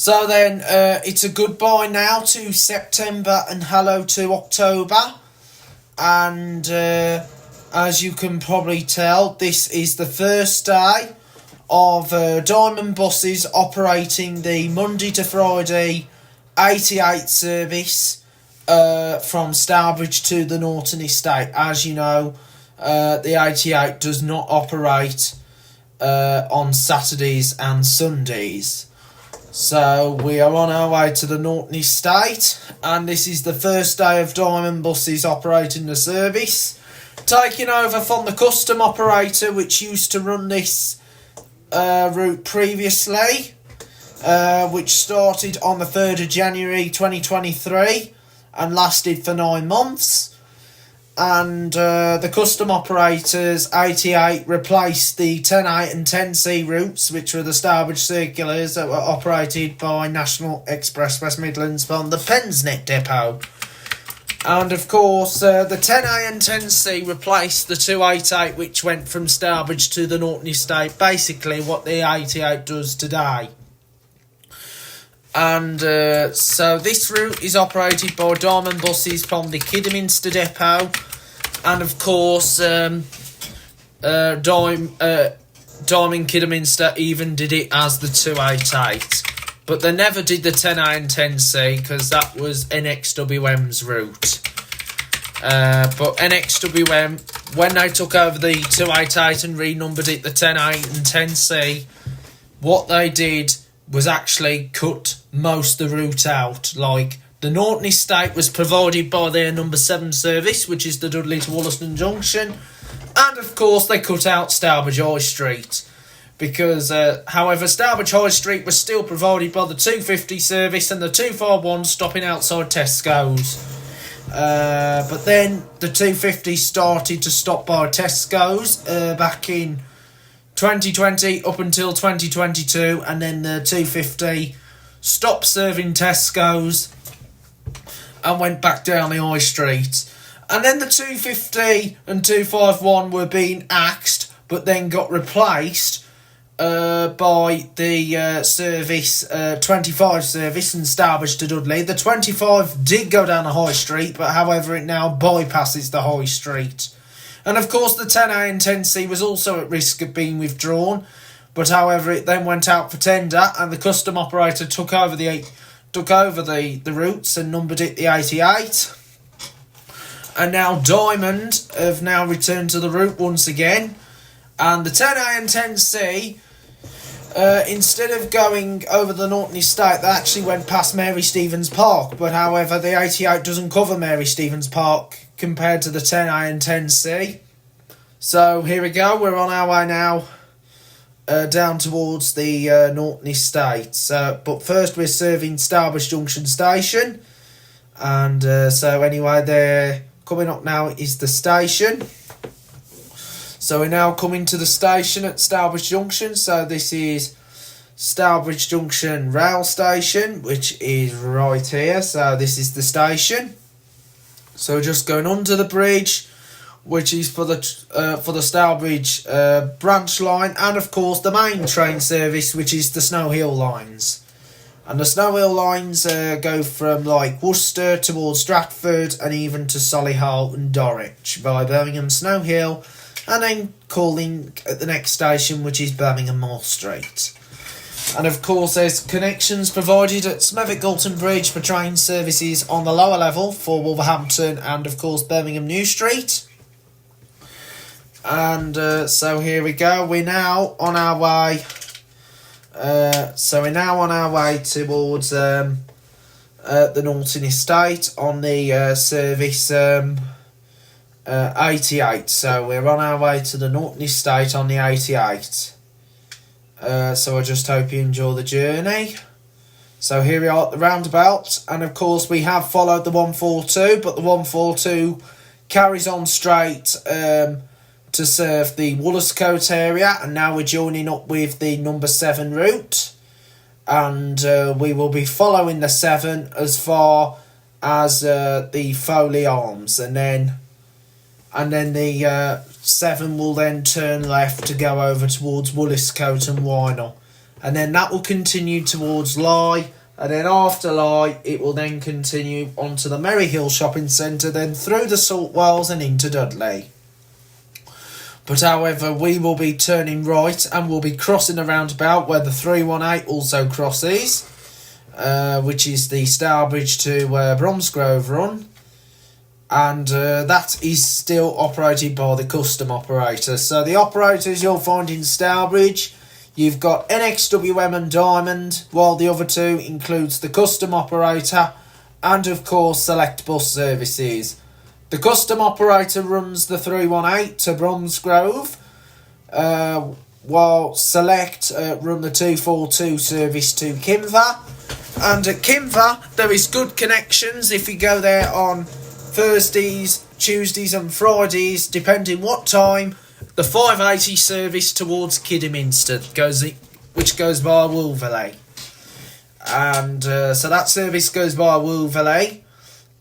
So then it's a goodbye now to September and hello to October. And as you can probably tell, this is the first day of Diamond buses operating the Monday to Friday 88 service from Stourbridge to the Norton estate. As you know, the 88 does not operate on Saturdays and Sundays. So we are on our way to the Norton estate, and this is the first day of Diamond buses operating the service, taking over from the custom operator which used to run this route previously, which started on the 3rd of January 2023 and lasted for 9 months. And the custom operators 88 replaced the 10A and 10C routes, which were the Stourbridge circulars that were operated by National Express West Midlands from the Pensnet depot. And of course, the 10A and 10C replaced the 288, which went from Stourbridge to the Norton estate, basically what the 88 does today. And so this route is operated by Diamond buses from the Kidderminster depot, and of course Diamond Kidderminster even did it as the 288, but they never did the 10A and 10C because that was NXWM's route. But NXWM, when they took over the 288 and renumbered it the 10A and 10C, what they did was actually cut most of the route out. Like, the Norton estate was provided by their number 7 service, which is the Dudley to Wollaston Junction, and of course they cut out Stourbridge-High Street, because however Stourbridge High Street was still provided by the 250 service and the 251 stopping outside Tesco's. But then the 250 started to stop by Tesco's back in 2020 up until 2022, and then the 250 stopped serving Tesco's and went back down the High Street. And then the 250 and 251 were being axed, but then got replaced by the service 25 service in Stourbridge to Dudley. The 25 did go down the High Street, but however it now bypasses the High Street. And of course the 10A and 10C was also at risk of being withdrawn, but however it then went out for tender, and the custom operator took over the routes and numbered it the 88. And now Diamond have now returned to the route once again, and the 10A and 10C, instead of going over the Norton estate, they actually went past Mary Stevens Park, but however the 88 doesn't cover Mary Stevens Park compared to the 10A and 10C. So here we go, we're on our way now down towards the Norton estate. But first we're serving Stourbridge Junction Station, and so anyway, there coming up now is the station. So we're now coming to the station at Stourbridge Junction. So this is Stourbridge Junction Rail Station, which is right here. So this is the station. So just going under the bridge, which is for the Stourbridge branch line, and of course the main train service, which is the Snow Hill lines. And the Snow Hill lines go from like Worcester towards Stratford and even to Solihull and Dorwich by Birmingham Snow Hill, and then calling at the next station, which is Birmingham Moor Street. And of course there's connections provided at Smethwick Galton Bridge for train services on the lower level for Wolverhampton and of course Birmingham New Street. And so here we go, we're now on our way towards the Norton estate on the service 88. So we're on our way to the Norton estate on the 88. So I just hope you enjoy the journey. So here we are at the roundabout, and of course we have followed the 142, but the 142 carries on straight to serve the Wollascote area, and now we're joining up with the number 7 route, and we will be following the 7 as far as the Foley Arms, and then the 7 will then turn left to go over towards Wollascote and Wynall, and then that will continue towards Lye And then after Light, it will then continue onto the Maryhill Shopping Centre, then through the Salt Wells and into Dudley. But however, we will be turning right and we'll be crossing the roundabout where the 318 also crosses, which is the Stourbridge to Bromsgrove run. And that is still operated by the custom operator. So the operators you'll find in Stourbridge, you've got NXWM and Diamond, while the other two includes the custom operator and of course Select Bus Services. The custom operator runs the 318 to Bromsgrove, while Select run the 242 service to Kimver. And at Kimver there is good connections if you go there on Thursdays, Tuesdays and Fridays, depending what time. The 580 service towards Kidderminster which goes by Wolverley. And so that service goes by Wolverley.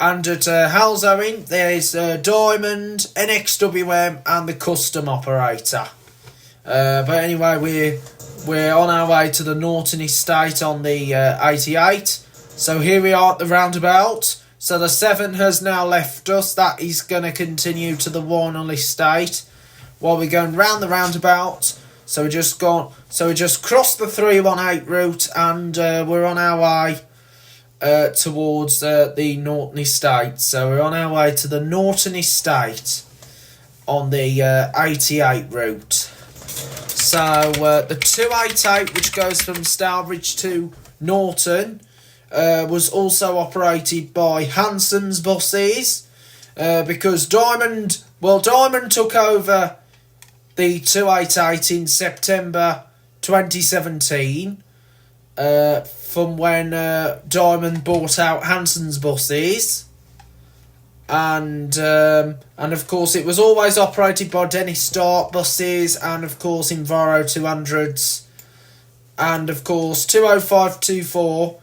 And at Halsowing there's Diamond, NXWM and the custom operator. But anyway, we're on our way to the Norton estate on the 88. So here we are at the roundabout. So the 7 has now left us. That is going to continue to the Warnell estate while we're going round the roundabout. So we just crossed the 318 route and we're on our way towards the Norton estate. So we're on our way to the Norton estate on the 88 route. So the 288, which goes from Stourbridge to Norton, was also operated by Hanson's buses, because Diamond took over the 288 in September 2017, from when Diamond bought out Hanson's buses, and of course it was always operated by Dennis Stark buses, and of course Enviro 200s, and of course 20524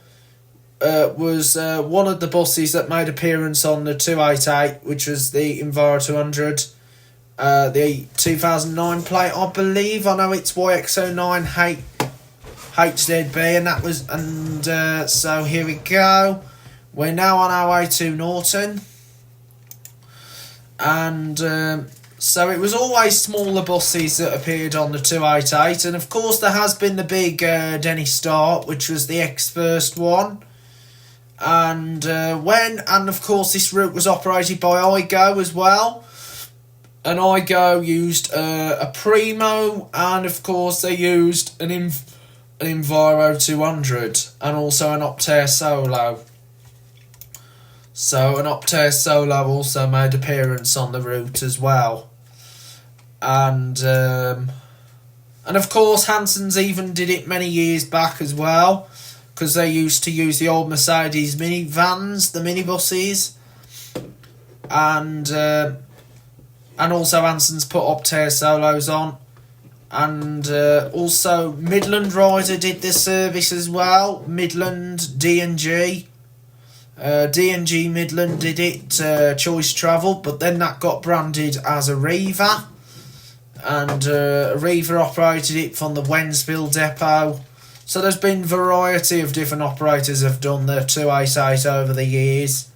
was one of the buses that made appearance on the 288, which was the Enviro 200, the 2009 plate, I believe. I know it's YX09 HZB, and that was, and so here we go. We're now on our way to Norton, and so it was always smaller buses that appeared on the 288, and of course there has been the big Dennis Stark, which was the ex-first one. And of course this route was operated by IGO as well, and IGO used a Primo, and of course they used an Enviro 200 and also an Optare Solo. So an Optare Solo also made appearance on the route as well, and of course Hanson's even did it many years back as well, because they used to use the old Mercedes minivans, the minibuses, and also Hanson's put Optare Solos on, and also Midland Rider did this service as well. Midland, D&G, D&G Midland did it, Choice Travel, but then that got branded as Arriva, and Arriva operated it from the Wensville depot. So there's been variety of different operators have done the 288 over the years,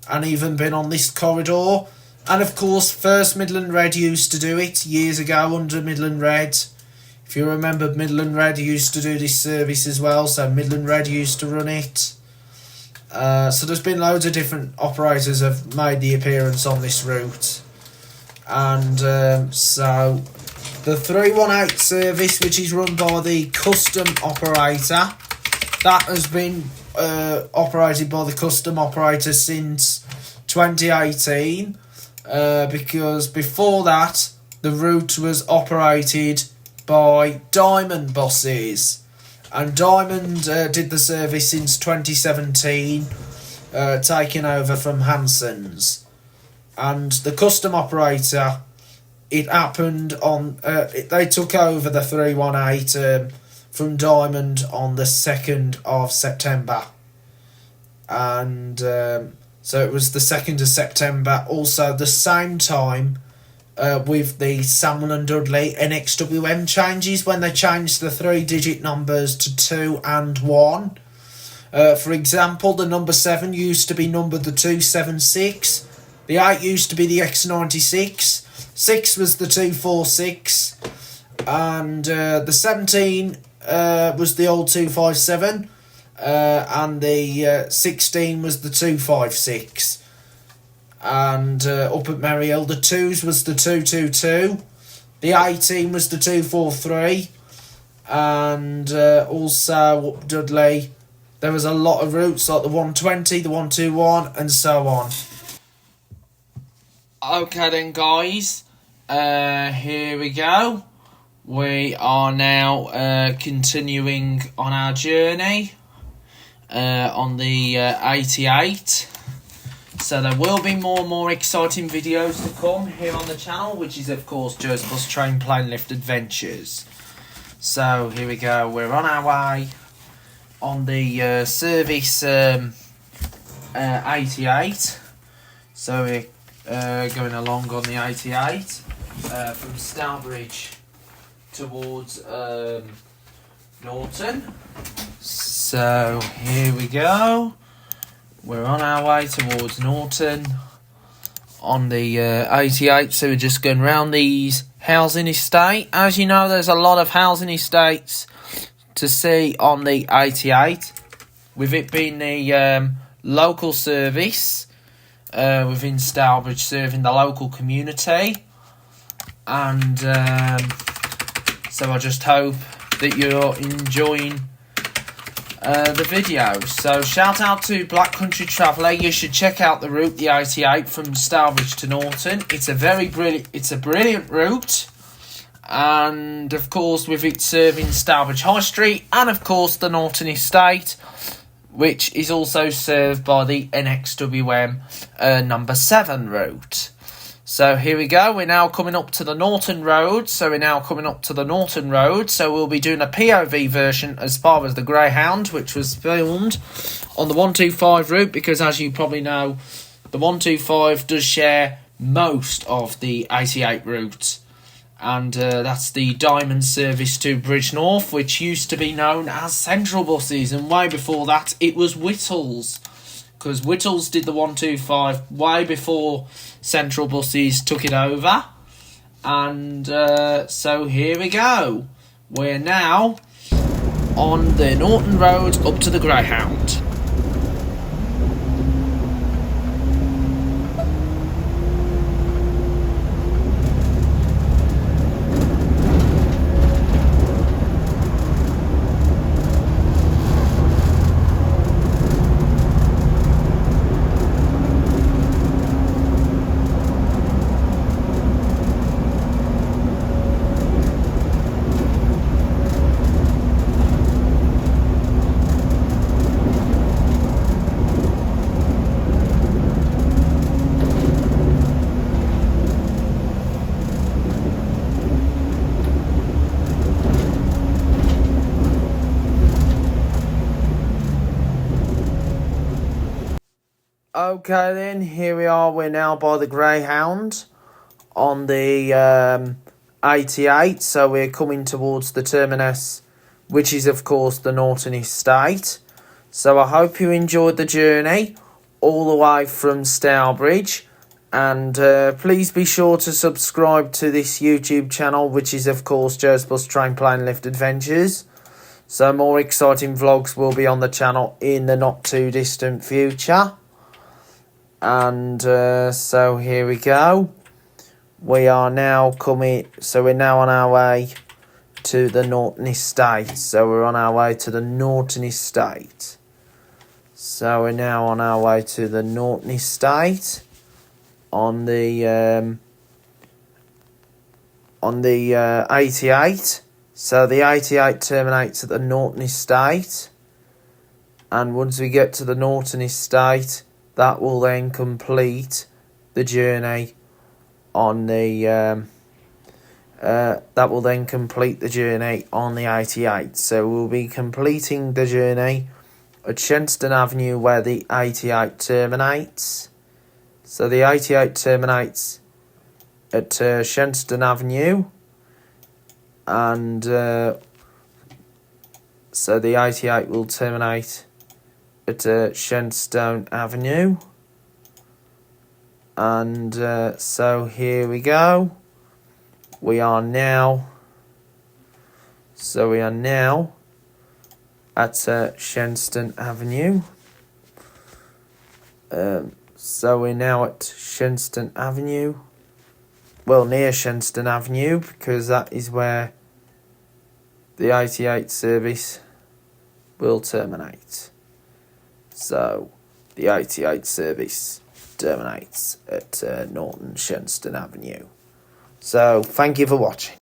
and even been on this corridor. And of course, First Midland Red used to do it years ago under Midland Red. If you remember, Midland Red used to do this service as well, so Midland Red used to run it. So there's been loads of different operators have made the appearance on this route. And so the 318 service, which is run by the custom operator, that has been operated by the custom operator since 2018, because before that the route was operated by Diamond buses, and Diamond did the service since 2017, taking over from Hanson's. And the custom operator, it happened on, they took over the 318 from Diamond on the 2nd of September. And so it was the 2nd of September, also the same time with the Samuel and Dudley NXWM changes, when they changed the 3-digit numbers to 2 and 1. For example, the number 7 used to be numbered the 276. The 8 used to be the X96. 6 was the 246. And the 17 was the old 257. And the 16 was the 256. And up at Maryhill, the 2s was the 222. The 18 was the 243. And also up Dudley, there was a lot of routes like the 120, the 121, and so on. Okay then, guys, here we go. We are now continuing on our journey on the 88. So there will be more and more exciting videos to come here on the channel, which is of course Joe's Bus Train Plane Lift Adventures. So here we go, we're on our way on the service 88. So we're going along on the 88 from Stourbridge towards Norton. So here we go, we're on our way towards Norton on the 88. So we're just going round these housing estate. As you know, there's a lot of housing estates to see on the 88, with it being the local service within Stourbridge, serving the local community. And so I just hope that you're enjoying the video. So shout out to Black Country Traveller. You should check out the route, the 88 from Stourbridge to Norton. It's a brilliant route, and of course with it serving Stourbridge High Street, and of course the Norton Estate, which is also served by the NXWM number 7 route. So here we go, we're now coming up to the Norton Road. So we'll be doing a POV version as far as the Greyhound, which was filmed on the 125 route, because as you probably know, the 125 does share most of the 88 route. And that's the Diamond service to Bridge North, which used to be known as Central Buses, and way before that it was Whittles, because Whittles did the 125 way before Central Buses took it over. And so here we go, we're now on the Norton Road up to the Greyhound. Okay then, here we are, we're now by the Greyhound on the 88, so we're coming towards the terminus, which is of course the Norton Estate. So I hope you enjoyed the journey all the way from Stourbridge, and please be sure to subscribe to this YouTube channel, which is of course Joe's Bus Train Plane Lift Adventures. So more exciting vlogs will be on the channel in the not too distant future. And so here we go, we are now coming, so we're now on our way to the Norton Estate. So we're on our way to the Norton Estate. So we're now on our way to the Norton Estate on the 88. So the 88 terminates at the Norton Estate, and once we get to the Norton Estate, that will then complete the journey on the 88. So we'll be completing the journey at Shenstone Avenue, where the 88 terminates. So the 88 terminates at Shenstone Avenue, and so the 88 will terminate at Shenstone Avenue. And so here we go. We are now at Shenstone Avenue. So we're now at Shenstone Avenue. Well, near Shenstone Avenue, because that is where the 88 service will terminate. So the 88 service terminates at Norton Shenstone Avenue. So thank you for watching.